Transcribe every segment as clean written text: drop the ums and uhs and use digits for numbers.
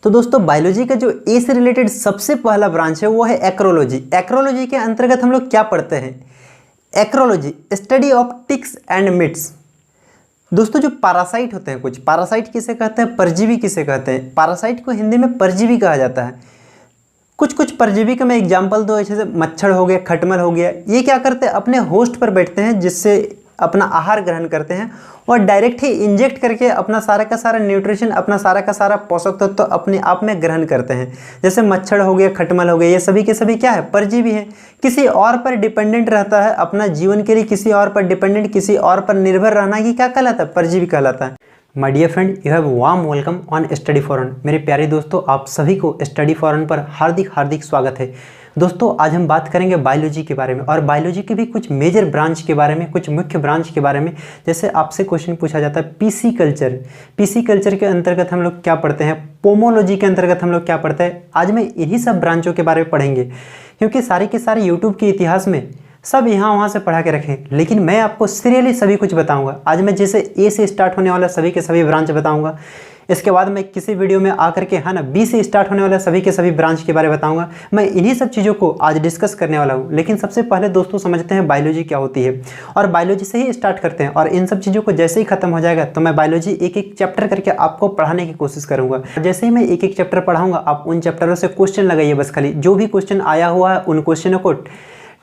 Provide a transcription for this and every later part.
तो दोस्तों बायोलॉजी का जो ए से रिलेटेड सबसे पहला ब्रांच है वो है एक्रोलॉजी। एक्रोलॉजी के अंतर्गत हम लोग क्या पढ़ते हैं? Acarology study of ticks and mites. दोस्तों जो पैरासाइट होते हैं, कुछ पैरासाइट किसे कहते हैं, परजीवी किसे कहते हैं? पैरासाइट को हिंदी में परजीवी कहा जाता है। कुछ परजीवी का मैं एग्जांपल दूं, जैसे मच्छर हो गया, खटमल हो गया। ये क्या करते हैं? अपने होस्ट पर बैठते हैं जिससे अपना आहार ग्रहण करते हैं और डायरेक्ट ही इंजेक्ट करके अपना सारा का सारा न्यूट्रिशन, अपना सारा का सारा पोषक तत्व तो अपने आप में ग्रहण करते हैं। जैसे मच्छर हो गया, खटमल हो गया, ये सभी के सभी क्या है? परजीवी है। किसी और पर डिपेंडेंट रहता है अपना जीवन के लिए, किसी और पर डिपेंडेंट, किसी और पर निर्भर रहना, ये क्या कहलाता है? परजीवी कहलाता है। My dear friend, you have warm welcome on study foreign. मेरे प्यारे दोस्तों, आप सभी को स्टडी फॉरन पर हार्दिक स्वागत है। दोस्तों आज हम बात करेंगे बायोलॉजी के बारे में और बायोलॉजी के भी कुछ मेजर ब्रांच के बारे में, कुछ मुख्य ब्रांच के बारे में। जैसे आपसे क्वेश्चन पूछा जाता है पीसी कल्चर। पीसी कल्चर के अंतर्गत हम लोग क्या पढ़ते हैं? पोमोलॉजी के अंतर्गत हम लोग क्या पढ़ते हैं? आज मैं इन्हीं सब ब्रांचों के बारे में पढ़ेंगे, क्योंकि सारे के सारे यूट्यूब के इतिहास में सब यहाँ वहाँ से पढ़ा के रखें, लेकिन मैं आपको सीरियली सभी कुछ बताऊंगा। आज मैं जैसे ए से स्टार्ट होने वाला सभी के सभी ब्रांच बताऊंगा, इसके बाद मैं किसी वीडियो में आकर के बी से स्टार्ट होने वाला सभी के सभी ब्रांच के बारे में बताऊंगा। मैं इन्हीं सब चीज़ों को आज डिस्कस करने वाला हूँ। लेकिन सबसे पहले दोस्तों समझते हैं बायोलॉजी क्या होती है, और बायोलॉजी से ही स्टार्ट करते हैं। और इन सब चीज़ों को जैसे ही खत्म हो जाएगा तो मैं बायोलॉजी एक एक चैप्टर करके आपको पढ़ाने की कोशिश करूँगा। जैसे ही मैं एक एक चैप्टर पढ़ाऊँगा, आप उन चैप्टरों से क्वेश्चन लगाइए। बस खाली जो भी क्वेश्चन आया हुआ है उन क्वेश्चनों को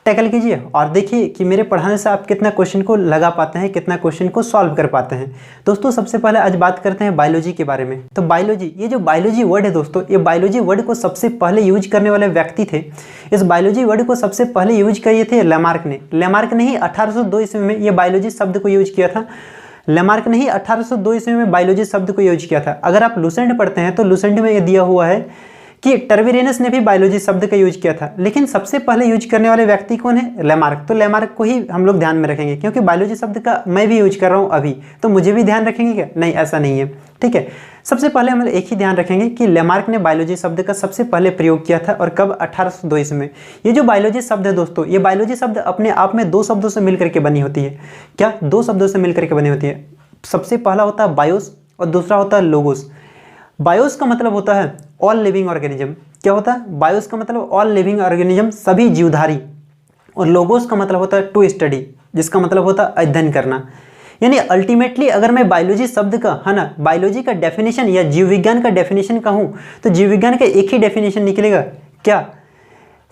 टैकल कीजिए और देखिए कि मेरे पढ़ाने से आप कितना क्वेश्चन को लगा पाते हैं, कितना क्वेश्चन को सॉल्व कर पाते हैं। दोस्तों सबसे पहले आज बात करते हैं बायोलॉजी के बारे में। तो बायोलॉजी, ये जो बायोलॉजी वर्ड है दोस्तों, ये बायोलॉजी वर्ड को सबसे पहले यूज करने वाले व्यक्ति थे। इस बायोलॉजी वर्ड को सबसे पहले यूज किए थे लेमार्क ने। लेमार्क ने ही 1802 ईस्वी में ये बायोलॉजी शब्द को यूज किया था। लेमार्क ने ही 1802 ईस्वी में बायोलॉजी शब्द को यूज किया था। अगर आप लुसेंट पढ़ते हैं तो लुसेंट में ये दिया हुआ है कि टर्बेरियस ने भी बायोलॉजी शब्द का यूज किया था। लेकिन सबसे पहले यूज करने वाले व्यक्ति कौन है? लेमार्क। तो लेमार्क को ही हम लोग ध्यान में रखेंगे, क्योंकि बायोलॉजी शब्द का मैं भी यूज कर रहा हूँ अभी, तो मुझे भी ध्यान रखेंगे क्या? नहीं, ऐसा नहीं है। ठीक है, सबसे पहले हम एक ही ध्यान रखेंगे कि लेमार्क ने बायोलॉजी शब्द का सबसे पहले प्रयोग किया था, और कब? 1802 ईस्वी में। ये जो बायोलॉजी शब्द है दोस्तों, ये बायोलॉजी शब्द अपने आप में दो शब्दों से मिलकर के बनी होती है। क्या? दो शब्दों से मिलकर के बनी होती है। सबसे पहला होता है बायोस और दूसरा होता है लोगोस। बायोस का मतलब होता है ऑल लिविंग ऑर्गेनिज्म। क्या होता है? बायोस का मतलब ऑल लिविंग ऑर्गेनिज्म, सभी जीवधारी। और लोगोस का मतलब होता है टू स्टडी, जिसका मतलब होता है अध्ययन करना। यानी अल्टीमेटली अगर मैं बायोलॉजी शब्द का बायोलॉजी का डेफिनेशन या जीव विज्ञान का डेफिनेशन कहूँ तो जीव विज्ञान का एक ही डेफिनेशन निकलेगा। क्या?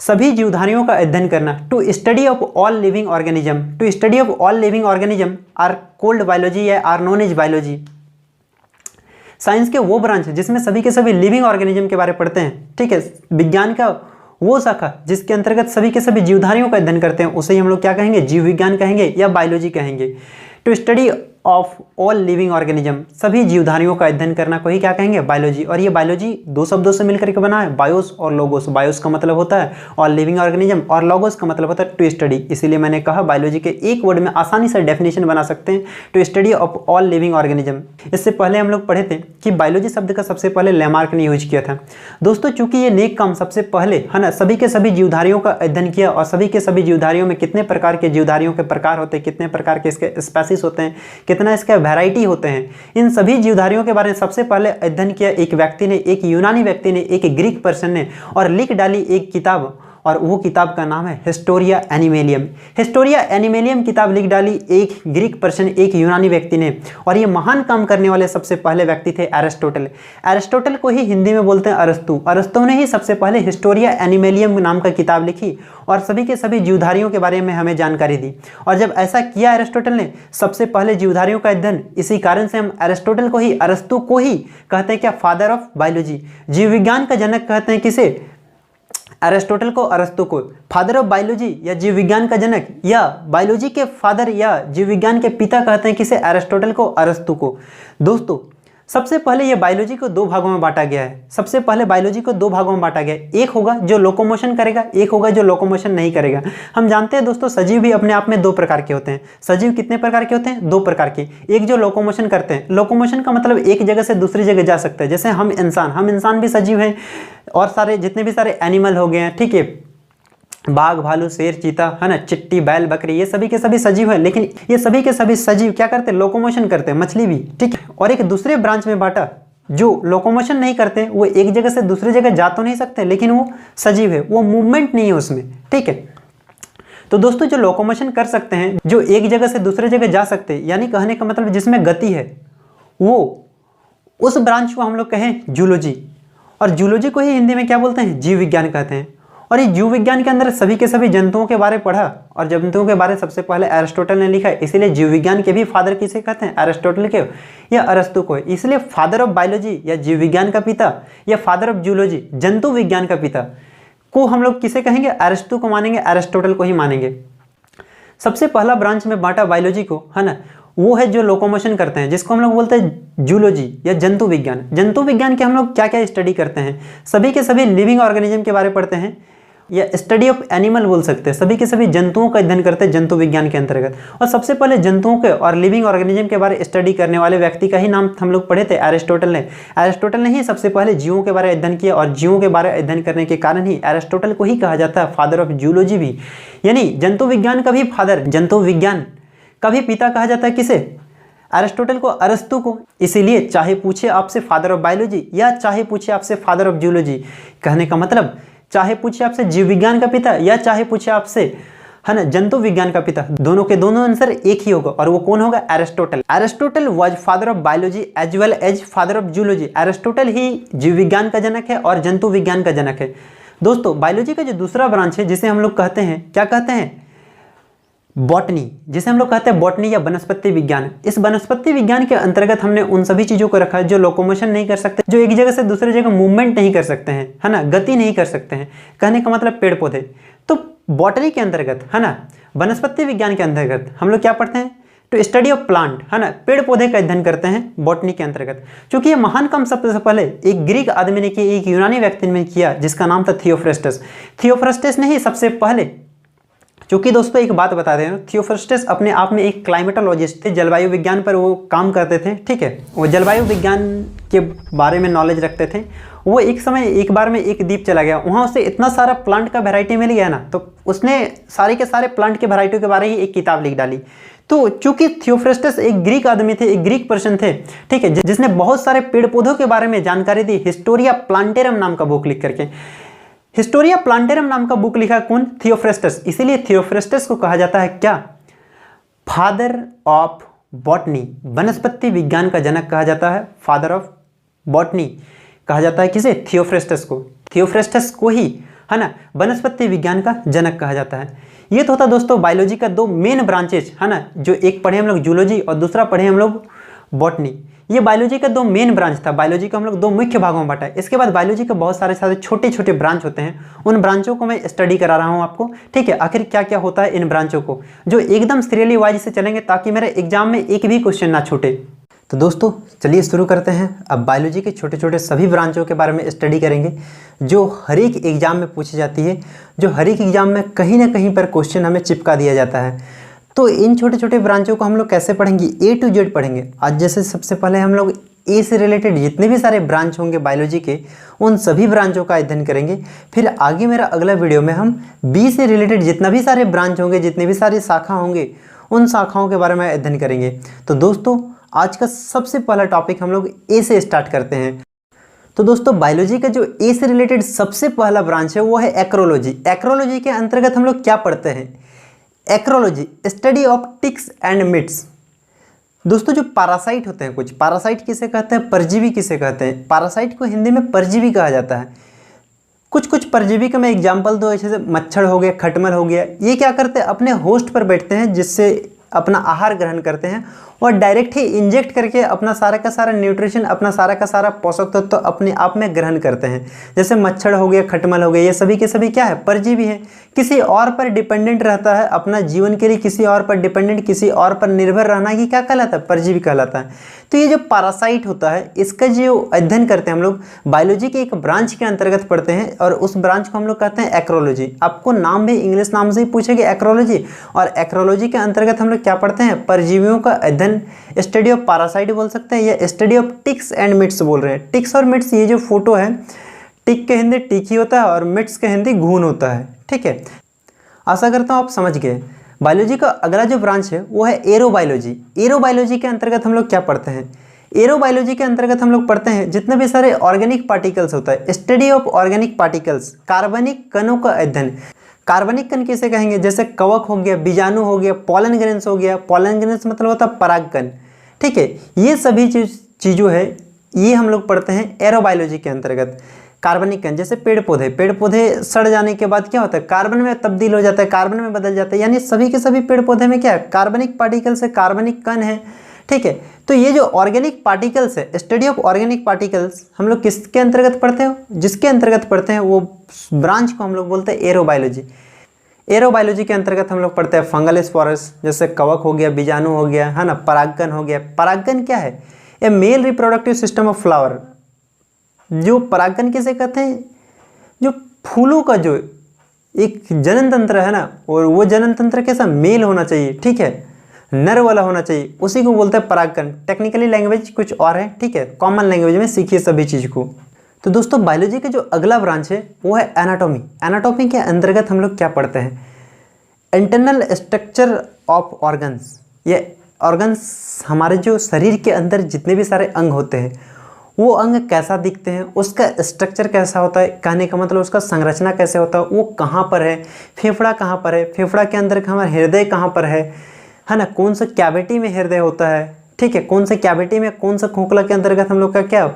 सभी जीवधारियों का अध्ययन करना। To study of all living organism. To study of all living organism are called biology या are known as biology. Science के वो ब्रांच जिसमें सभी के सभी लिविंग ऑर्गेनिज्म के बारे में पढ़ते हैं। ठीक है, विज्ञान का वो शाखा जिसके अंतर्गत सभी के सभी जीवधारियों का अध्ययन करते हैं, उसे ही हम लोग क्या कहेंगे? जीव विज्ञान कहेंगे या बायोलॉजी कहेंगे। To study of all living organism, सभी जीवधारियों का अध्ययन करना को ही क्या कहेंगे? बायोलॉजी। और ये बायोलॉजी दो शब्दों से मिलकर के बना है, बायोस और लोगोस। बायोस का मतलब होता है ऑल लिविंग ऑर्गेनिज्म और लोगोस का मतलब होता है टू स्टडी। इसीलिए मैंने कहा बायोलॉजी के एक वर्ड में आसानी से डेफिनेशन बना सकते हैं, to study of all living organism. इससे पहले हम लोग पढ़े थे कि बायोलॉजी शब्द का सबसे पहले लेमार्क ने यूज किया था। दोस्तों चूंकि ये नेक काम सबसे पहले सभी के सभी जीवधारियों का अध्ययन किया, और सभी के सभी जीवधारियों में कितने प्रकार के जीवधारियों के प्रकार होते हैं, कितने प्रकार के इसके स्पेसीज होते हैं, कितना इसका वैरायटी होते हैं, इन सभी जीवधारियों के बारे में सबसे पहले अध्ययन किया एक व्यक्ति ने, एक यूनानी व्यक्ति ने, एक ग्रीक पर्सन ने, और लिख डाली एक किताब, और वो किताब का नाम है हिस्टोरिया एनिमेलियम। हिस्टोरिया एनिमेलियम किताब लिख डाली एक ग्रीक पर्सन, एक यूनानी व्यक्ति ने। और ये महान काम करने वाले सबसे पहले व्यक्ति थे एरिस्टोटल। एरिस्टोटल को ही हिंदी में बोलते हैं अरस्तु। अरस्तु ने ही सबसे पहले हिस्टोरिया एनिमेलियम नाम का किताब लिखी और सभी के सभी जीवधारियों के बारे में हमें जानकारी दी। और जब ऐसा किया एरिस्टोटल ने, सबसे पहले जीवधारियों का अध्ययन, इसी कारण से हम एरिस्टोटल को ही, अरस्तु को ही कहते हैं क्या? Father of biology. जीव विज्ञान का जनक कहते हैं किसे? एरिस्टोटल को, अरस्तु को। फादर ऑफ बायोलॉजी या जीव विज्ञान का जनक, या बायोलॉजी के फादर या जीव विज्ञान के पिता कहते हैं किसे? एरिस्टोटल को, अरस्तु को। दोस्तों सबसे पहले ये बायोलॉजी को दो भागों में बांटा गया है। सबसे पहले बायोलॉजी को दो भागों में बांटा गया है। एक होगा जो लोकोमोशन करेगा, एक होगा जो लोकोमोशन नहीं करेगा। हम जानते हैं दोस्तों सजीव भी अपने आप में दो प्रकार के होते हैं। सजीव कितने प्रकार के होते हैं? दो प्रकार के। एक जो लोकोमोशन करते हैं, लोकोमोशन का मतलब एक जगह से दूसरी जगह जा सकते हैं। जैसे हम इंसान भी सजीव हैं, और सारे जितने भी सारे एनिमल हो गए हैं, ठीक है, बाघ, भालू, शेर, चीता, चिट्टी, बैल, बकरी, ये सभी के सभी सजीव हैं। लेकिन ये सभी के सभी सजीव क्या करते हैं? लोकोमोशन करते हैं। मछली भी, ठीक है। और एक दूसरे ब्रांच में बांटा जो लोकोमोशन नहीं करते वो एक जगह से दूसरी जगह जा तो नहीं सकते, लेकिन वो सजीव है, वो मूवमेंट नहीं है उसमें, ठीक है। तो दोस्तों जो लोकोमोशन कर सकते हैं, जो एक जगह से दूसरी जगह जा सकते हैं, यानी कहने का मतलब जिसमें गति है, वो उस ब्रांच को हम लोग कहें जूलॉजी। और जूलॉजी को ही हिंदी में क्या बोलते हैं? जीव विज्ञान कहते हैं। और ये जीव विज्ञान के अंदर सभी के सभी जंतुओं के बारे में पढ़ा, और जंतुओं के बारे सबसे पहले एरिस्टोटल ने लिखा है, इसीलिए जीव विज्ञान के भी फादर किसे कहते हैं? एरिस्टोटल के या अरस्तु को। इसलिए फादर ऑफ बायोलॉजी या जीव विज्ञान का पिता या फादर ऑफ जूलॉजी जंतु विज्ञान का पिता को हम लोग किसे कहेंगे? अरस्तु को मानेंगे, एरिस्टोटल को ही मानेंगे। सबसे पहला ब्रांच में बांटा बायोलॉजी को, है ना, वो है जो लोकोमोशन करते हैं, जिसको हम लोग बोलते हैं जूलॉजी या जंतु विज्ञान। जंतु विज्ञान के हम लोग क्या क्या स्टडी करते हैं? सभी के सभी लिविंग ऑर्गेनिज्म के बारे में पढ़ते हैं, या स्टडी ऑफ एनिमल बोल सकते हैं। सभी के सभी जंतुओं का अध्ययन करते हैं जंतु विज्ञान के अंतर्गत। और सबसे पहले जंतुओं के और लिविंग ऑर्गेनिज्म के बारे में स्टडी करने वाले व्यक्ति का ही नाम हम लोग पढ़े थे, एरिस्टोटल ने। एरिस्टोटल ने ही सबसे पहले जीवों के बारे में अध्ययन किया, और जीवों के बारे में अध्ययन करने के कारण ही एरिस्टोटल को ही कहा जाता है फादर ऑफ जूलॉजी भी, यानी जंतु विज्ञान का भी फादर, जंतु विज्ञान का भी पिता कहा जाता है किसे? एरिस्टोटल को, अरस्तु को। इसीलिए चाहे पूछे आपसे फादर ऑफ बायोलॉजी या चाहे पूछे आपसे फादर ऑफ जूलॉजी, कहने का मतलब चाहे पूछे आपसे जीव विज्ञान का पिता या चाहे पूछे आपसे, है ना, जंतु विज्ञान का पिता, दोनों के दोनों आंसर एक ही होगा, और वो कौन होगा? Aristotle. Aristotle was father of biology as well as father of zoology. Aristotle ही जीव विज्ञान का जनक है और जंतु विज्ञान का जनक है। दोस्तों बायोलॉजी का जो दूसरा ब्रांच है, जिसे हम लोग कहते हैं, क्या कहते हैं? बॉटनी, जिसे हम लोग कहते हैं बॉटनी या वनस्पति विज्ञान। इस वनस्पति विज्ञान के अंतर्गत हमने उन सभी चीज़ों को रखा है जो लोकोमोशन नहीं कर सकते, जो एक जगह से दूसरी जगह मूवमेंट नहीं कर सकते हैं, है ना, गति नहीं कर सकते हैं, कहने का मतलब पेड़ पौधे। तो बॉटनी के अंतर्गत, है ना, वनस्पति विज्ञान के अंतर्गत हम लोग क्या पढ़ते हैं? टू स्टडी ऑफ प्लांट, है ना, पेड़ पौधे का अध्ययन करते हैं बॉटनी के अंतर्गत। क्योंकि ये महान काम सबसे पहले एक ग्रीक आदमी ने किया, एक यूनानी व्यक्ति ने किया, जिसका नाम था थियोफ्रेस्टस। थियोफ्रेस्टस ने ही सबसे पहले, क्योंकि दोस्तों एक बात बता दें, थियोफ्रेस्टस अपने आप में एक क्लाइमेटोलॉजिस्ट थे, जलवायु विज्ञान पर वो काम करते थे, ठीक है। वो जलवायु विज्ञान के बारे में नॉलेज रखते थे। वो एक समय एक बार में एक द्वीप चला गया, वहाँ उसे इतना सारा प्लांट का वैरायटी मिल गया ना, तो उसने सारे के सारे प्लांट के वैरायटी के बारे ही एक किताब लिख डाली। तो चूंकि थियोफ्रेस्टस एक ग्रीक आदमी थे, एक ग्रीक पर्सन थे, ठीक है, जिसने बहुत सारे पेड़ पौधों के बारे में जानकारी दी, हिस्टोरिया प्लांटेरम नाम का बुक लिख करके। हिस्टोरिया प्लांटेरम नाम का बुक लिखा कौन? थियोफ्रेस्टस। इसीलिए थियोफ्रेस्टस को कहा जाता है क्या? फादर ऑफ बॉटनी, वनस्पति विज्ञान का जनक कहा जाता है। फादर ऑफ बॉटनी कहा जाता है किसे? थियोफ्रेस्टस को। थियोफ्रेस्टस को ही, है ना, वनस्पति विज्ञान का जनक कहा जाता है। ये तो होता दोस्तों बायोलॉजी का दो मेन ब्रांचेज, है ना, जो एक पढ़े हम लोग जूलॉजी और दूसरा पढ़े हम लोग बॉटनी। ये बायोलॉजी का दो मेन ब्रांच था। बायोलॉजी को हम लोग दो मुख्य भागों में बांटा है। इसके बाद बायोलॉजी के बहुत सारे छोटे छोटे ब्रांच होते हैं, उन ब्रांचों को मैं स्टडी करा रहा हूँ आपको, ठीक है। आखिर क्या क्या होता है इन ब्रांचों को, जो एकदम सीरियली वाइज से चलेंगे, ताकि मेरे एग्जाम में एक भी क्वेश्चन ना छूटे। तो दोस्तों चलिए शुरू करते हैं। अब बायोलॉजी के छोटे छोटे सभी ब्रांचों के बारे में स्टडी करेंगे, जो हर एक एग्जाम में पूछी जाती है, जो हर एक एग्जाम में कहीं ना कहीं पर क्वेश्चन हमें चिपका दिया जाता है। तो इन छोटे छोटे ब्रांचों को हम लोग कैसे पढ़ेंगे? ए टू जेड पढ़ेंगे। आज जैसे सबसे पहले हम लोग ए से रिलेटेड जितने भी सारे ब्रांच होंगे बायोलॉजी के, उन सभी ब्रांचों का अध्ययन करेंगे। फिर आगे मेरा अगला वीडियो में हम बी से रिलेटेड जितना भी सारे ब्रांच होंगे, जितने भी सारे शाखा होंगे, उन शाखाओं के बारे में अध्ययन करेंगे। तो दोस्तों आज का सबसे पहला टॉपिक हम लोग ए से स्टार्ट करते हैं। तो दोस्तों बायोलॉजी का जो ए से रिलेटेड सबसे पहला ब्रांच है वो है एक्रोलॉजी। एक्रोलॉजी के अंतर्गत हम लोग क्या पढ़ते हैं? Acarology, study of ticks and mites. दोस्तों जो पैरासाइट होते हैं, कुछ पैरासाइट किसे कहते हैं? परजीवी किसे कहते हैं? पैरासाइट को हिंदी में परजीवी कहा जाता है। कुछ परजीवी का मैं एग्जांपल दूं, जैसे मच्छर हो गया, खटमल हो गया। ये क्या करते हैं? अपने होस्ट पर बैठते हैं, जिससे अपना आहार ग्रहण करते हैं और डायरेक्ट ही इंजेक्ट करके अपना सारा का सारा न्यूट्रिशन, अपना सारा का सारा पोषक तत्व तो अपने आप में ग्रहण करते हैं। जैसे मच्छर हो गया, खटमल हो गया, ये सभी के सभी क्या है? परजीवी है। किसी और पर डिपेंडेंट रहता है, अपना जीवन के लिए किसी और पर डिपेंडेंट, किसी और पर निर्भर रहना ही क्या कहलाता है? परजीवी कहलाता है। तो ये जो पैरासाइट होता है, इसका जो अध्ययन करते हैं हम लोग बायोलॉजी के एक ब्रांच के अंतर्गत पढ़ते हैं, और उस ब्रांच को हम लोग कहते हैं एक्रोलॉजी। आपको नाम भी इंग्लिश नाम से ही पूछेंगे, एक्रोलॉजी। और एक्रोलॉजी के अंतर्गत हम लोग क्या पढ़ते हैं? परजीवियों का अध्ययन, स्टडी ऑफ पैरासाइट बोल सकते हैं, या study of ticks and mites बोल रहे हैं। टिक्स और मिट्स, ये जो फोटो है, टिक के हिंदी टिक ही होता है और मिट्स के हिंदी घून होता है, ठीक है। आशा करता हूँ आप समझ गए। बायोलॉजी का अगला जो ब्रांच है वो है एरोबायोलॉजी। एरोबायोलॉजी के अंतर्गत हम लोग क्या पढ़ते हैं? एरोबायोलॉजी के अंतर्गत हम लोग पढ़ते हैं जितने भी सारे ऑर्गेनिक पार्टिकल्स होता है, स्टडी ऑफ ऑर्गेनिक पार्टिकल्स, कार्बनिक कणों का अध्ययन। कार्बनिक कण किसे कहेंगे? जैसे कवक हो गया, बीजाणु हो गया, पॉलन ग्रेन्स हो गया। पॉलन ग्रेन्स मतलब होता है परागकण, ठीक है। ये सभी चीज़ों है, ये हम लोग पढ़ते हैं एरोबायोलॉजी के अंतर्गत। कार्बनिक कण जैसे पेड़ पौधे सड़ जाने के बाद क्या होता है? कार्बन में तब्दील हो जाता है, कार्बन में बदल जाता है, यानी सभी के सभी पेड़ पौधे में क्या है? कार्बनिक पार्टिकल्स है, कार्बनिक कण है, ठीक है। तो ये जो ऑर्गेनिक पार्टिकल्स है, स्टडी ऑफ ऑर्गेनिक पार्टिकल्स हम लोग किसके अंतर्गत पढ़ते हो? जिसके अंतर्गत पढ़ते हैं वो ब्रांच को हम लोग बोलते हैं एरोबायोलॉजी। एरोबायोलॉजी के अंतर्गत हम लोग पढ़ते हैं फंगल स्पोरस, जैसे कवक हो गया, बीजाणु हो गया, है ना, परागकण हो गया। परागकण क्या है? A male reproductive system of flower. जो परागकण किसे कहते हैं? जो फूलों का जो एक जनन तंत्र है ना, और वो जनन तंत्र कैसा? मेल होना चाहिए, ठीक है, नर वाला होना चाहिए, उसी को बोलते हैं परागकण। टेक्निकली लैंग्वेज कुछ और है, ठीक है, कॉमन लैंग्वेज में सीखिए सभी चीज़ को। तो दोस्तों बायोलॉजी का जो अगला ब्रांच है वो है एनाटॉमी। एनाटॉमी के अंतर्गत हम लोग क्या पढ़ते हैं? Internal structure of organs. ये ऑर्गन्स हमारे जो शरीर के अंदर जितने भी सारे अंग होते हैं वो अंग कैसा दिखते हैं, उसका स्ट्रक्चर कैसा होता है, कहने का मतलब उसका संरचना कैसे होता है, वो कहाँ पर है, फेफड़ा कहाँ पर है, फेफड़ा के अंदर हमारा हृदय कहाँ पर है ना, कौन सा कैविटी में हृदय होता है, ठीक है, कौन सा कैविटी में, कौन सा खोखला के अंतर्गत हम लोग का क्या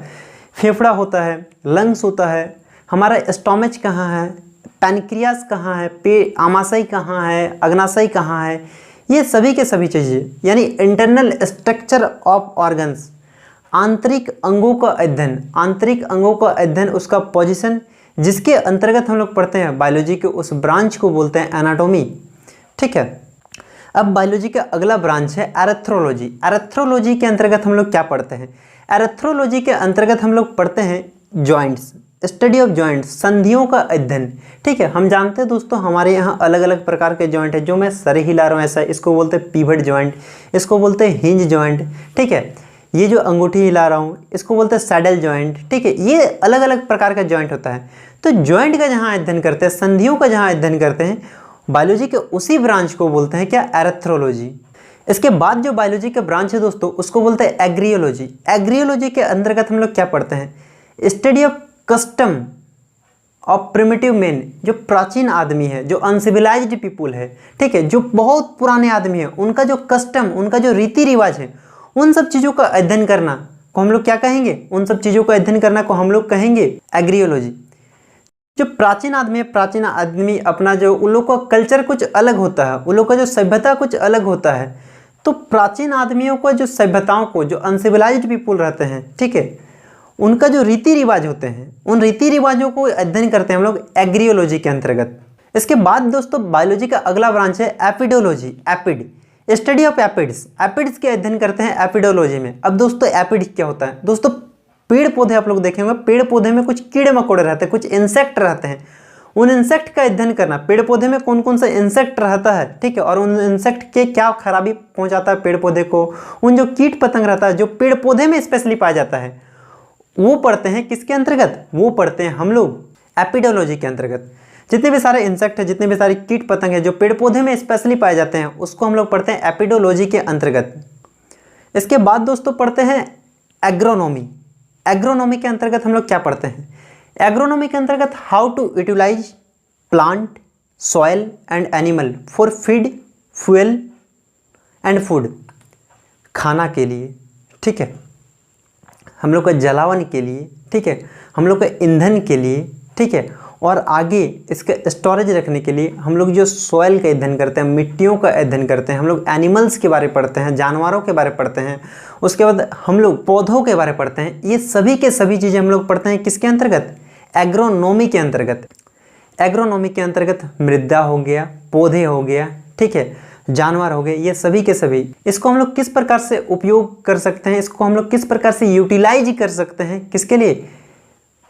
फेफड़ा होता है, लंग्स होता है, हमारा स्टोमच कहाँ है, पैनक्रियास कहाँ है, आमाशय कहाँ है, अग्नाशय कहाँ है, ये सभी के सभी चीज़ें, यानी इंटरनल स्ट्रक्चर ऑफ ऑर्गन्स, आंतरिक अंगों का अध्ययन। आंतरिक अंगों का अध्ययन, उसका पोजीशन, जिसके अंतर्गत हम लोग पढ़ते हैं बायोलॉजी के उस ब्रांच को बोलते हैं एनाटॉमी, ठीक है। अब बायोलॉजी का अगला ब्रांच है एरेथ्रोलॉजी। एरेथ्रोलॉजी के अंतर्गत हम लोग क्या पढ़ते हैं? एरेथ्रोलॉजी के अंतर्गत हम लोग पढ़ते हैं जॉइंट्स, स्टडी ऑफ जॉइंट्स, संधियों का अध्ययन, ठीक है। हम जानते हैं दोस्तों हमारे यहाँ अलग अलग प्रकार के जॉइंट है, जो मैं सर हिला रहा हूँ ऐसा, इसको बोलते हैं पिवट जॉइंट, इसको बोलते हैं हिंज जॉइंट, ठीक है। ये जो अंगूठी हिला रहा हूँ इसको बोलते हैं सैडल जॉइंट, ठीक है। ये अलग अलग प्रकार का जॉइंट होता है। तो जॉइंट का जहाँ अध्ययन करते हैं, संधियों का जहाँ अध्ययन करते हैं, बायोलॉजी के उसी ब्रांच को बोलते हैं क्या? एरेथ्रोलॉजी। इसके बाद जो बायोलॉजी का ब्रांच है दोस्तों उसको बोलते हैं एग्रियोलॉजी। एग्रियोलॉजी के अंतर्गत हम लोग क्या पढ़ते हैं? Study of custom of primitive man. जो प्राचीन आदमी है, जो अनसिविलाइज्ड पीपुल है, ठीक है, जो बहुत पुराने आदमी है, उनका जो कस्टम, उनका जो रीति रिवाज है, उन सब चीज़ों का अध्ययन करना को हम लोग क्या कहेंगे? उन सब चीज़ों का अध्ययन करना को हम लोग कहेंगे एग्रियोलॉजी। जो प्राचीन आदमी है, प्राचीन आदमी अपना जो उन लोग का कल्चर कुछ अलग होता है, उन लोग का जो सभ्यता कुछ अलग होता है। तो प्राचीन आदमियों को जो सभ्यताओं को, जो अनसिविलाइज्ड पीपुल रहते हैं, ठीक है, उनका जो रीति रिवाज होते हैं, उन रीति रिवाजों को अध्ययन करते हैं हम लोग एग्रियोलॉजी के अंतर्गत। इसके बाद दोस्तों बायोलॉजी का अगला ब्रांच है aphidology. Aphid, study of aphids. Aphids के अध्ययन करते हैं एपिडोलॉजी में। अब दोस्तों एपिड क्या होता है? दोस्तों पेड़ पौधे आप लोग देखेंगे, पेड़ पौधे में कुछ कीड़े मकोड़े रहते हैं, कुछ इंसेक्ट रहते हैं। उन इंसेक्ट का अध्ययन करना, पेड़ पौधे में कौन कौन सा इंसेक्ट रहता है, ठीक है, और उन इंसेक्ट के क्या खराबी पहुंचाता है पेड़ पौधे को, उन जो कीट पतंग रहता है जो पेड़ पौधे में स्पेशली पाया जाता है, वो पढ़ते हैं किसके अंतर्गत? वो पढ़ते हैं हम लोग एपिडोलॉजी के अंतर्गत। जितने भी सारे इंसेक्ट है, जितने भी सारे कीट पतंग है जो पेड़ पौधे में स्पेशली पाए जाते हैं, उसको हम लोग पढ़ते हैं एपिडोलॉजी के अंतर्गत। इसके बाद दोस्तों पढ़ते हैं एग्रोनॉमी। एग्रोनॉमी के अंतर्गत हम लोग क्या पढ़ते हैं? एग्रोनॉमी के अंतर्गत how to utilise plant, soil and animal for feed, fuel and food. खाना के लिए, ठीक है, हम लोग का जलावन के लिए, ठीक है, हम लोग का ईंधन के लिए, ठीक है, और आगे इसके स्टोरेज रखने के लिए हम लोग जो सॉइल का अध्ययन करते हैं, मिट्टियों का अध्ययन करते हैं, हम लोग एनिमल्स के बारे में पढ़ते हैं, जानवरों के बारे में पढ़ते हैं, उसके बाद हम लोग पौधों के बारे में पढ़ते हैं। ये सभी के सभी चीज़ें हम लोग पढ़ते हैं किसके अंतर्गत? एग्रोनॉमी के अंतर्गत। एग्रोनॉमी के अंतर्गत मृदा हो गया, पौधे हो गया, ठीक है, जानवर हो गए, ये सभी के सभी। इसको हम लोग किस प्रकार से उपयोग कर सकते हैं, इसको हम लोग किस प्रकार से यूटिलाइज कर सकते हैं, किसके लिए?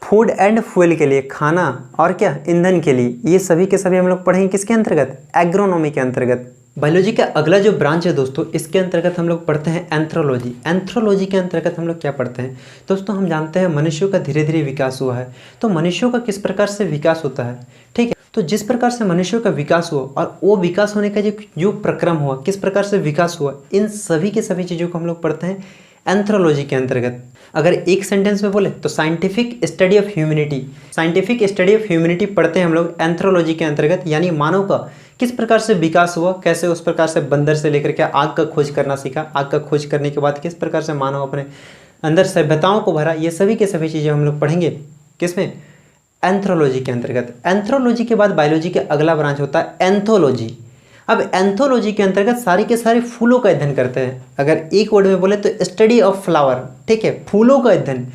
फूड एंड फ्यूल के लिए, खाना और क्या, ईंधन के लिए। ये सभी के सभी हम लोग पढ़ेंगे किसके अंतर्गत? एग्रोनॉमी के अंतर्गत। बायोलॉजी का अगला जो ब्रांच है दोस्तों, इसके अंतर्गत हम लोग पढ़ते हैं एंथ्रोलॉजी। एंथ्रोलॉजी के अंतर्गत हम लोग क्या पढ़ते हैं दोस्तों? हम जानते हैं मनुष्यों का धीरे धीरे विकास हुआ है, तो मनुष्यों का किस प्रकार से विकास होता है, ठीक है। तो जिस प्रकार से मनुष्यों का विकास हुआ और वो विकास होने का जो प्रक्रम हुआ, किस प्रकार से विकास हुआ, इन सभी के सभी चीज़ों को हम लोग पढ़ते हैं एंथ्रोलॉजी के अंतर्गत। अगर एक सेंटेंस में बोले तो scientific study of humanity. Scientific study of humanity पढ़ते हैं हम लोग एंथ्रोलॉजी के अंतर्गत, यानी मानव का किस प्रकार से विकास हुआ, कैसे उस प्रकार से बंदर से लेकर के आग का खोज करना सीखा, आग का खोज करने के बाद किस प्रकार से मानव अपने अंदर सभ्यताओं को भरा, ये सभी के सभी चीज़ें हम लोग पढ़ेंगे किसमें, एंथ्रोलॉजी के अंतर्गत। एंथ्रोलॉजी के बाद बायोलॉजी का अगला ब्रांच होता है एंथोलॉजी। अब एंथोलॉजी के अंतर्गत सारे के सारे फूलों का अध्ययन करते हैं। अगर एक वर्ड में बोले तो स्टडी ऑफ फ्लावर, ठीक है, फूलों का अध्ययन।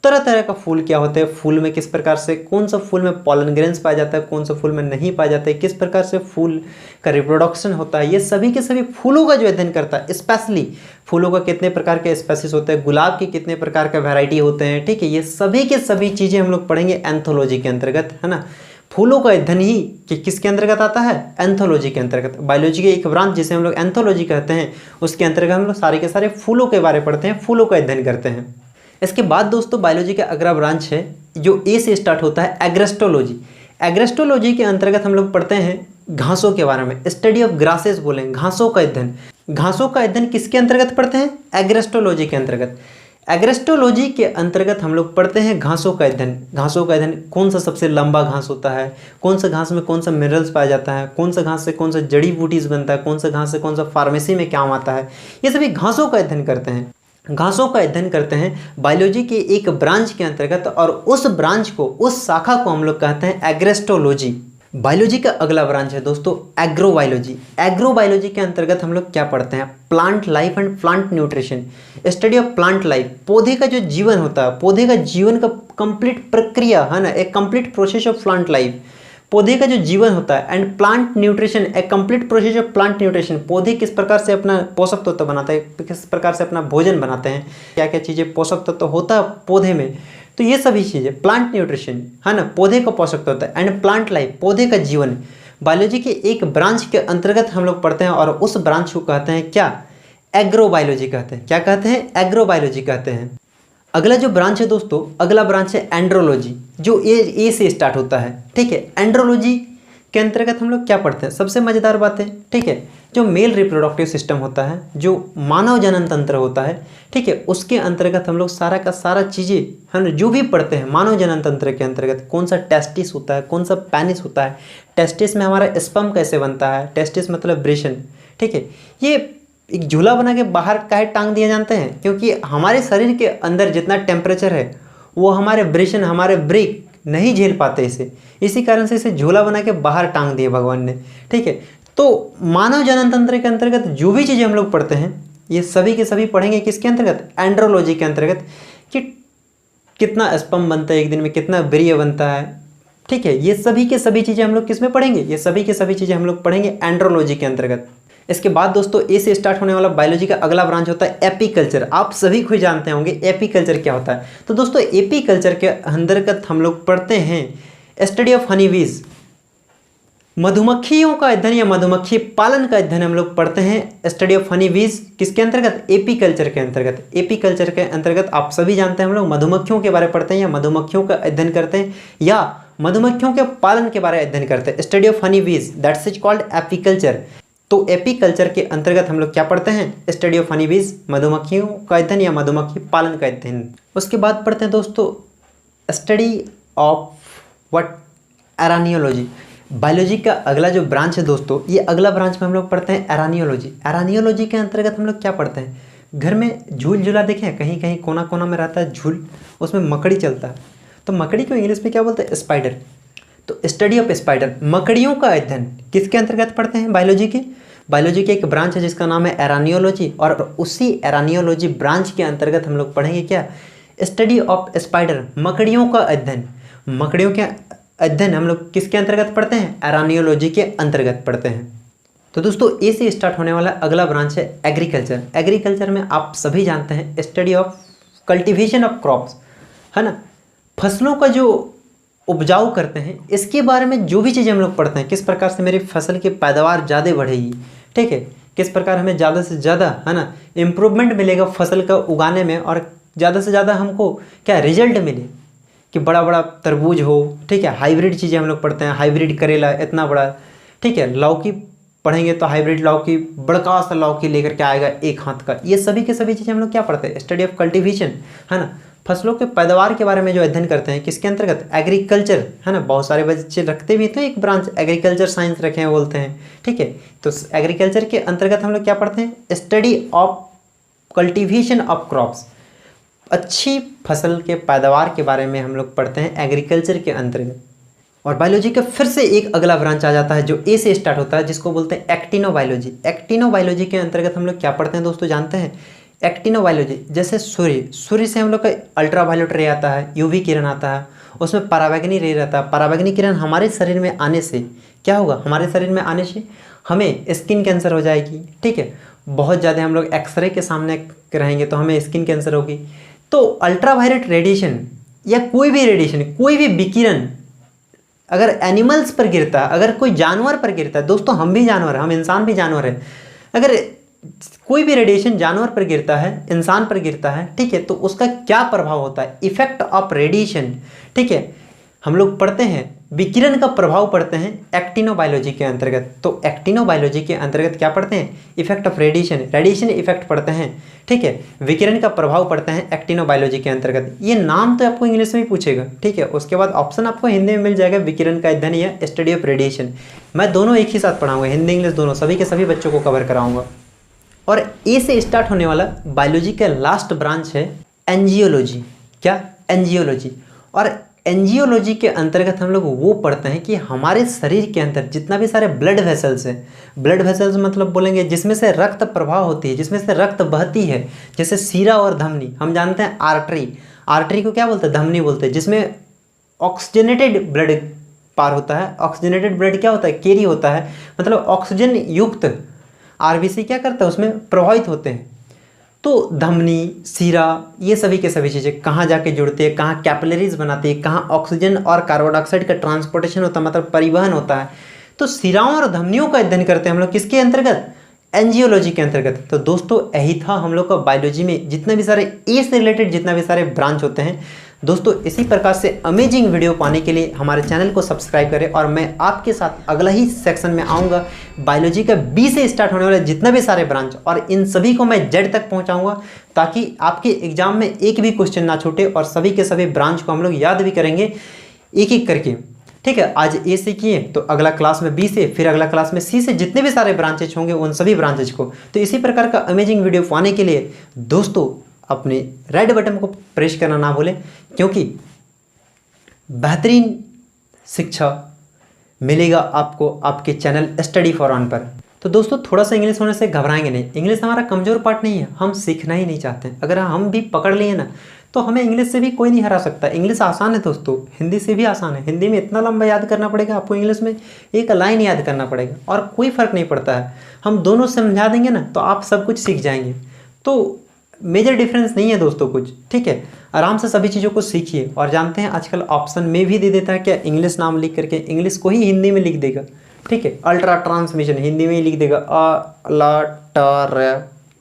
तरह तरह का फूल क्या होते हैं, फूल में किस प्रकार से, कौन सा फूल में पॉलन ग्रेन्स पाया जाता है, कौन सा फूल में नहीं पाया जाता है, किस प्रकार से फूल का रिप्रोडक्शन होता है, ये सभी के सभी फूलों का जो अध्ययन करता है। स्पेशली फूलों का कितने प्रकार के स्पेसीज होते हैं, गुलाब के कितने प्रकार के वैरायटी होते हैं, ठीक है, ये सभी के सभी चीज़ें हम लोग पढ़ेंगे एंथोलॉजी के अंतर्गत, है ना। फूलों का अध्ययन ही कि किसके अंतर्गत आता है, एंथोलॉजी के अंतर्गत। बायोलॉजी के एक ब्रांच जिसे हम लोग एंथोलॉजी कहते हैं, उसके अंतर्गत हम लोग सारे के सारे फूलों के बारे में पढ़ते हैं, फूलों का अध्ययन करते हैं। इसके बाद दोस्तों बायोलॉजी का अगला ब्रांच है जो ए से स्टार्ट होता है, एग्रेस्टोलॉजी। एग्रेस्टोलॉजी के अंतर्गत हम लोग पढ़ते हैं घासों के बारे में, स्टडी ऑफ ग्रासेस बोलें, घासों का अध्ययन। घासों का अध्ययन किसके अंतर्गत पढ़ते हैं, एग्रेस्टोलॉजी के अंतर्गत। एग्रेस्टोलॉजी के अंतर्गत हम लोग पढ़ते हैं घासों का अध्ययन। घासों का अध्ययन, कौन सा सबसे लंबा घास होता है, कौन सा घास में कौन सा मिनरल्स पाया जाता है, कौन सा घास से कौन सा जड़ी बूटीज बनता है, कौन सा घास से कौन सा फार्मेसी में काम आता है, ये सभी घासों का अध्ययन करते हैं। घासों का अध्ययन करते हैं बायोलॉजी के एक ब्रांच के अंतर्गत, और उस ब्रांच को, उस शाखा को हम लोग कहते हैं एग्रेस्टोलॉजी। बायोलॉजी का अगला ब्रांच है दोस्तों एग्रोबायोलॉजी। एग्रोबायोलॉजी के अंतर्गत हम लोग क्या पढ़ते हैं, plant life and plant nutrition. Study of plant life, पौधे का जो जीवन होता है, पौधे का जीवन का कंप्लीट प्रक्रिया, है ना, एक complete process of plant life, पौधे का जो जीवन होता है। एंड प्लांट न्यूट्रिशन, एक complete process of plant nutrition, पौधे किस प्रकार से अपना पोषक तत्व बनाता है, किस प्रकार से अपना भोजन बनाते हैं, क्या क्या चीज़ें पोषक तत्व होता है पौधे में, तो ये सभी चीज़ें प्लांट न्यूट्रिशन, है ना, पौधे का पोषक तत्व है। एंड प्लांट लाइफ, पौधे का जीवन, बायोलॉजी के एक ब्रांच के अंतर्गत हम लोग पढ़ते हैं, और उस ब्रांच को कहते हैं क्या, एग्रोबायोलॉजी कहते हैं। क्या कहते हैं, एग्रोबायोलॉजी कहते हैं। अगला जो ब्रांच है दोस्तों, अगला ब्रांच है एंड्रोलॉजी, जो ए से स्टार्ट होता है, ठीक है। एंड्रोलॉजी के अंतर्गत हम लोग क्या पढ़ते हैं, सबसे मज़ेदार बात है, ठीक है, जो मेल रिप्रोडक्टिव सिस्टम होता है, जो मानव जनन तंत्र होता है, ठीक है, उसके अंतर्गत हम लोग सारा का सारा चीज़ें हम जो भी पढ़ते हैं मानव जनन तंत्र के अंतर्गत, कौन सा टेस्टिस होता है, कौन सा पेनिस होता है, टेस्टिस में हमारा स्पर्म कैसे बनता है, टेस्टिस मतलब वृषण, ठीक है, ये एक झूला बना के बाहर काहे टांग दिए जानते हैं, क्योंकि हमारे शरीर के अंदर जितना टेम्परेचर है वो हमारे वृषण, हमारे ब्रेक नहीं झेल पाते इसे, इसी कारण से इसे झूला बना के बाहर टांग दिए भगवान ने, ठीक है। तो मानव जनन तंत्र के अंतर्गत जो भी चीज़ें हम लोग पढ़ते हैं, ये सभी के सभी पढ़ेंगे किसके अंतर्गत, एंड्रोलॉजी के अंतर्गत, कि कितना स्पर्म बनता है एक दिन में, कितना वीर्य बनता है, ठीक है, ये सभी के सभी चीज़ें हम लोग किस में पढ़ेंगे, ये सभी के सभी चीज़ें हम लोग पढ़ेंगे एंड्रोलॉजी के अंतर्गत। इसके बाद दोस्तों ए से स्टार्ट होने वाला बायोलॉजी का अगला ब्रांच होता है एपीकल्चर। आप सभी खुद जानते होंगे एपीकल्चर क्या होता है। तो दोस्तों एपीकल्चर के अंतर्गत हम लोग पढ़ते हैं स्टडी ऑफ हनीबीज, मधुमक्खियों का अध्ययन या मधुमक्खी पालन का अध्ययन हम लोग पढ़ते हैं, स्टडी ऑफ हनीबीज, किसके अंतर्गत, एपीकल्चर के अंतर्गत। एपीकल्चर के अंतर्गत आप सभी जानते हैं हम लोग मधुमक्खियों के बारे में पढ़ते हैं, या मधुमक्खियों का अध्ययन करते हैं, या मधुमक्खियों के पालन के बारे में अध्ययन करते हैं, study of honeybees, that's is called apiculture. तो एपीकल्चर के अंतर्गत हम लोग क्या पढ़ते हैं, स्टडी ऑफ हनीबीज, मधुमक्खियों का अध्ययन या मधुमक्खी पालन का अध्ययन। उसके बाद पढ़ते हैं दोस्तों स्टडी ऑफ व्हाट, एरानियोलॉजी। बायोलॉजी का अगला जो ब्रांच है दोस्तों, ये अगला ब्रांच में हम लोग पढ़ते हैं एरानियोलॉजी। एरानियोलॉजी के अंतर्गत हम लोग क्या पढ़ते हैं, घर में झूल झूला देखे हैं, कहीं कहीं कोना कोना में रहता है झूल, उसमें मकड़ी चलता है, तो मकड़ी को इंग्लिश में क्या बोलते हैं, स्पाइडर। तो स्टडी ऑफ स्पाइडर, मकड़ियों का अध्ययन किसके अंतर्गत पढ़ते हैं, बायोलॉजी के। बायोलॉजी के एक ब्रांच है जिसका नाम है एरानियोलॉजी, और उसी एरानियोलॉजी ब्रांच के अंतर्गत हम लोग पढ़ेंगे क्या, स्टडी ऑफ स्पाइडर, मकड़ियों का अध्ययन। मकड़ियों के अध्ययन हम लोग किसके अंतर्गत पढ़ते हैं, एरानियोलॉजी के अंतर्गत पढ़ते हैं। तो दोस्तों ए से स्टार्ट होने वाला अगला ब्रांच है एग्रीकल्चर। एग्रीकल्चर में आप सभी जानते हैं study of cultivation of crops, है ना, फसलों का जो उपजाऊ करते हैं, इसके बारे में जो भी चीज़ें हम लोग पढ़ते हैं, किस प्रकार से मेरी फसल की पैदावार ज़्यादा बढ़ेगी, ठीक है, किस प्रकार हमें ज़्यादा से ज़्यादा, है ना, इम्प्रूवमेंट मिलेगा फसल का उगाने में, और ज़्यादा से ज़्यादा हमको क्या रिजल्ट मिले, कि बड़ा बड़ा तरबूज हो, ठीक है, हाइब्रिड चीज़ें हम लोग पढ़ते हैं, हाइब्रिड करेला इतना बड़ा, ठीक है, लौकी पढ़ेंगे तो हाइब्रिड लौकी, बड़का सा लौकी लेकर के आएगा एक हाथ का। ये सभी के सभी चीज़ें हम लोग क्या पढ़ते हैं, स्टडी ऑफ कल्टीवेशन, है ना। फसलों के पैदावार के बारे में जो अध्ययन करते हैं, किसके अंतर्गत, एग्रीकल्चर, है ना। बहुत सारे बच्चे रखते भी तो एक ब्रांच एग्रीकल्चर साइंस रखे हैं बोलते हैं, ठीक है। तो एग्रीकल्चर के अंतर्गत हम लोग क्या पढ़ते हैं, study of cultivation of crops, अच्छी फसल के पैदावार के बारे में हम लोग पढ़ते हैं एग्रीकल्चर के अंतर्गत। और बायोलॉजी का फिर से एक अगला ब्रांच आ जाता है जो ए से स्टार्ट होता है, जिसको बोलते हैं एक्टिनोबायोलॉजी। एक्टिनोबायोलॉजी के अंतर्गत हम लोग क्या पढ़ते हैं दोस्तों, जानते हैं। एक्टिनोबायोलॉजी जैसे सूर्य से हम लोग का अल्ट्रावायलेट रे आता है, यूवी किरण आता है, उसमें पराबैंगनी रे रहता है। पराबैंगनी किरण हमारे शरीर में आने से क्या होगा, हमारे शरीर में आने से हमें स्किन कैंसर हो जाएगी, ठीक है। बहुत ज़्यादा हम लोग एक्सरे के सामने रहेंगे तो हमें स्किन कैंसर होगी। तो अल्ट्रावायलेट रेडिएशन या कोई भी रेडिएशन, कोई भी विकिरण अगर एनिमल्स पर गिरता है, अगर कोई जानवर पर गिरता है, दोस्तों हम भी जानवर हैं, हम इंसान भी जानवर हैं, अगर कोई भी रेडिएशन जानवर पर गिरता है, इंसान पर गिरता है, ठीक है, तो उसका क्या प्रभाव होता है, इफेक्ट ऑफ रेडिएशन, ठीक है। हम लोग पढ़ते हैं विकिरण का प्रभाव पढ़ते हैं एक्टिनोबायोलॉजी के अंतर्गत। तो एक्टिनोबायोलॉजी के अंतर्गत क्या पढ़ते हैं, इफेक्ट ऑफ रेडिएशन इफेक्ट पढ़ते हैं, ठीक है। विकिरण का प्रभाव पढ़ते हैं एक्टिनोबायोलॉजी के अंतर्गत। ये नाम तो आपको इंग्लिश में ही पूछेगा, ठीक है। उसके बाद ऑप्शन आपको हिंदी में मिल जाएगा, विकिरण का अध्ययन या स्टडी ऑफ रेडिएशन। मैं दोनों एक ही साथ पढ़ाऊंगा, हिंदी इंग्लिश दोनों, सभी के सभी बच्चों को कवर कराऊंगा। और ए से स्टार्ट होने वाला बायोलॉजी का लास्ट ब्रांच है एंजियोलॉजी। क्या, एंजियोलॉजी। और एंजियोलॉजी के अंतर्गत हम लोग वो पढ़ते हैं कि हमारे शरीर के अंदर जितना भी सारे ब्लड वेसल्स हैं, ब्लड वेसल्स मतलब बोलेंगे जिसमें से रक्त प्रवाह होती है, जिसमें से रक्त बहती है, जैसे सीरा और धमनी। हम जानते हैं आर्टरी को क्या बोलते हैं, धमनी बोलते हैं, जिसमें ऑक्सीजनेटेड ब्लड पार होता है। ऑक्सीजनेटेड ब्लड क्या होता है, कैरी होता है, मतलब ऑक्सीजन युक्त आरबीसी क्या करता है, उसमें प्रभावित होते हैं। तो धमनी, सीरा, ये सभी के सभी चीज़ें कहाँ जाके जुड़ती है, कहाँ कैपिलरीज बनाती है, कहाँ ऑक्सीजन और कार्बन डाइऑक्साइड का ट्रांसपोर्टेशन होता है, मतलब परिवहन होता है। तो सिराओं और धमनियों का अध्ययन करते हैं हम लोग, किसके अंतर्गत, एंजियोलॉजी के अंतर्गत। तो दोस्तों यही था हम लोग का बायोलॉजी में जितने भी सारे ए से रिलेटेड जितना भी सारे ब्रांच होते हैं। दोस्तों इसी प्रकार से अमेजिंग वीडियो पाने के लिए हमारे चैनल को सब्सक्राइब करें, और मैं आपके साथ अगला ही सेक्शन में आऊँगा बायोलॉजी का बी से स्टार्ट होने वाले जितने भी सारे ब्रांच, और इन सभी को मैं जेड तक पहुँचाऊँगा, ताकि आपके एग्जाम में एक भी क्वेश्चन ना छूटे, और सभी के सभी ब्रांच को हम लोग याद भी करेंगे एक एक करके, ठीक है। आज ए से किए तो अगला क्लास में बी से, फिर अगला क्लास में सी से, जितने भी सारे ब्रांचेज होंगे उन सभी ब्रांचेज को। तो इसी प्रकार का अमेजिंग वीडियो पाने के लिए दोस्तों अपने रेड बटन को प्रेस करना ना भूलें, क्योंकि बेहतरीन शिक्षा मिलेगा आपको आपके चैनल स्टडी फॉर ऑन पर। तो दोस्तों थोड़ा सा इंग्लिश होने से घबराएंगे नहीं, इंग्लिश हमारा कमज़ोर पार्ट नहीं है, हम सीखना ही नहीं चाहते हैं। अगर हम भी पकड़ लिए ना तो हमें इंग्लिश से भी कोई नहीं हरा सकता। इंग्लिश आसान है दोस्तों, हिंदी से भी आसान है। हिंदी में इतना लंबा याद करना पड़ेगा आपको, इंग्लिश में एक लाइन याद करना पड़ेगा, और कोई फ़र्क नहीं पड़ता है। हम दोनों समझा देंगे ना तो आप सब कुछ सीख जाएंगे। तो मेजर डिफरेंस नहीं है दोस्तों कुछ, ठीक है। आराम से सभी चीज़ों को सीखिए। और जानते हैं आजकल ऑप्शन में भी दे देता है क्या, इंग्लिश नाम लिख करके इंग्लिश को ही हिंदी में लिख देगा, ठीक है। अल्ट्रा ट्रांसमिशन हिंदी में ही लिख देगा,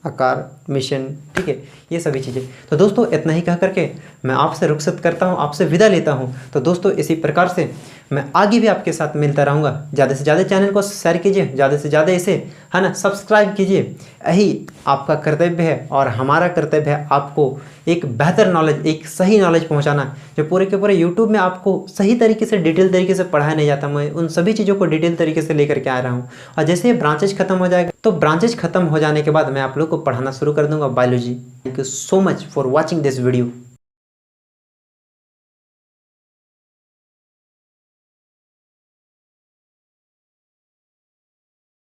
आकार मिशन, ठीक है, ये सभी चीज़ें। तो दोस्तों इतना ही कह करके मैं आपसे रुखसत करता हूँ, आपसे विदा लेता हूँ। तो दोस्तों इसी प्रकार से मैं आगे भी आपके साथ मिलता रहूँगा। ज़्यादा से ज़्यादा चैनल को शेयर कीजिए, ज़्यादा से ज़्यादा इसे, है ना, सब्सक्राइब कीजिए। यही आपका कर्तव्य है, और हमारा कर्तव्य है आपको एक बेहतर नॉलेज, एक सही नॉलेज पहुंचाना, जो पूरे के पूरे यूट्यूब में आपको सही तरीके से, डिटेल तरीके से पढ़ाया नहीं जाता। मैं उन सभी चीज़ों को डिटेल तरीके से लेकर के आ रहा हूँ। और जैसे ये ब्रांचेज खत्म हो जाएगा, तो ब्रांचेज खत्म हो जाने के बाद मैं आप लोग को पढ़ाना शुरू कर दूँगा biology. Thank you so much for watching this video.